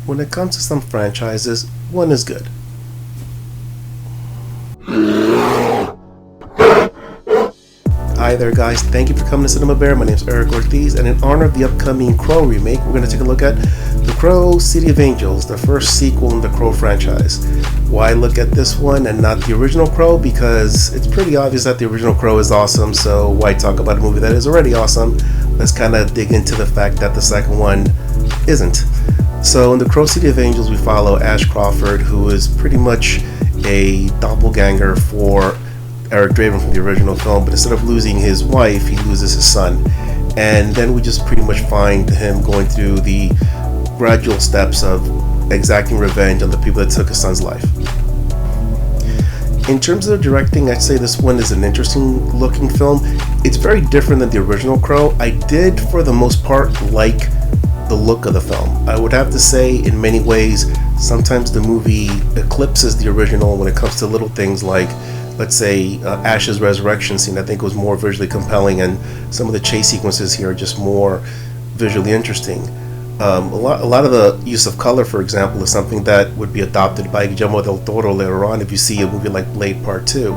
when it comes to some franchises, one is good. Hi there guys, thank you for coming to Cinema Bear. My name is Eric Ortiz, and in honor of the upcoming Crow remake, we're going to take a look at The Crow City of Angels, the first sequel in the Crow franchise. Why look at this one and not the original Crow? Because it's pretty obvious that the original Crow is awesome, so why talk about a movie that is already awesome? Let's kind of dig into the fact that the second one isn't. So in The Crow City of Angels, we follow Ashe Crawford, who is pretty much a doppelganger for Eric Draven from the original film, but instead of losing his wife, he loses his son. And then we just pretty much find him going through the gradual steps of exacting revenge on the people that took his son's life. In terms of directing, I'd say this one is an interesting looking film. It's very different than the original Crow. I did, for the most part, like the look of the film. I would have to say, in many ways, sometimes the movie eclipses the original when it comes to little things like, let's say, Ashe's resurrection scene. I think was more visually compelling, and some of the chase sequences here are just more visually interesting. A lot of the use of color, for example, is something that would be adopted by Guillermo del Toro later on if you see a movie like Blade Part 2.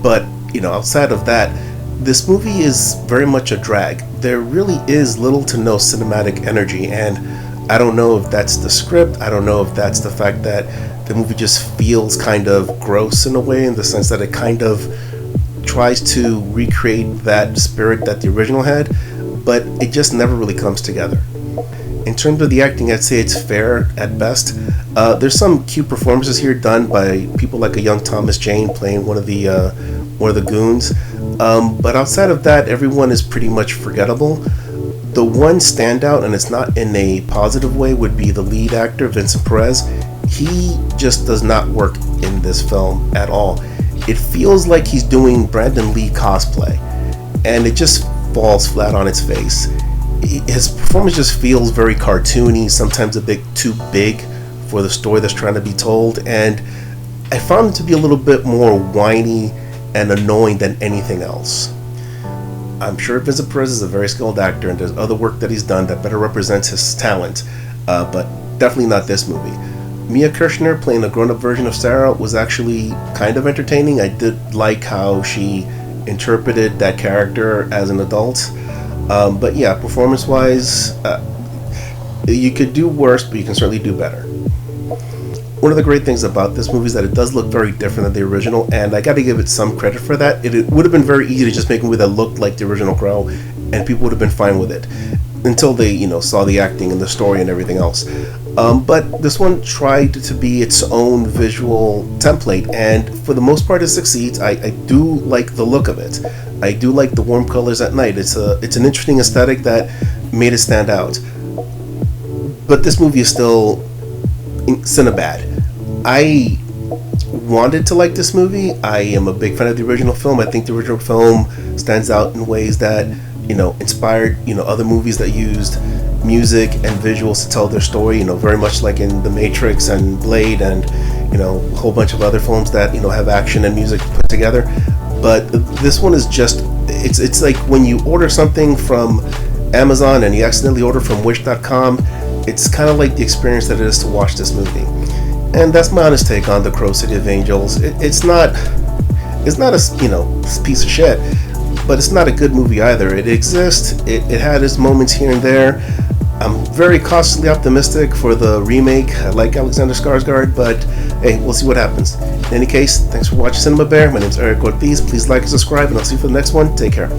But, outside of that, this movie is very much a drag. There really is little to no cinematic energy, and I don't know if that's the script, I don't know if that's the fact that the movie just feels kind of gross in a way, in the sense that it kind of tries to recreate that spirit that the original had, but it just never really comes together. In terms of the acting, I'd say it's fair at best. There's some cute performances here done by people like a young Thomas Jane playing one of the goons, but outside of that, everyone is pretty much forgettable. The one standout, and it's not in a positive way, would be the lead actor, Vincent Perez. He just does not work in this film at all. It feels like he's doing Brandon Lee cosplay, and it just falls flat on its face. His performance just feels very cartoony, sometimes a bit too big for the story that's trying to be told, and I found him to be a little bit more whiny and annoying than anything else. I'm sure Vincent Perez is a very skilled actor, and there's other work that he's done that better represents his talent, but definitely not this movie. Mia Kirshner playing a grown-up version of Sarah was actually kind of entertaining. I did like how she interpreted that character as an adult. But yeah, performance-wise, you could do worse, but you can certainly do better. One of the great things about this movie is that it does look very different than the original, and I gotta give it some credit for that. It would have been very easy to just make a movie that looked like the original Crow, and people would have been fine with it, until they, saw the acting and the story and everything else. But this one tried to be its own visual template, and for the most part it succeeds. I do like the look of it. I do like the warm colors at night. It's an interesting aesthetic that made it stand out. But this movie is still CineBad. I wanted to like this movie. I am a big fan of the original film. I think the original film stands out in ways that inspired other movies that used music and visuals to tell their story, very much like in The Matrix and Blade and a whole bunch of other films that have action and music put together. But this one is just it's like when you order something from Amazon and you accidentally order from wish.com. It's kind of like the experience that it is to watch this movie. And that's my honest take on The Crow City of Angels. It's not a piece of shit, but it's not a good movie either. It exists. It had its moments here and there. I'm very cautiously optimistic for the remake. I like Alexander Skarsgård, but hey, we'll see what happens. In any case, thanks for watching Cinema Bear. My name is Eric Ortiz. Please like and subscribe, and I'll see you for the next one. Take care.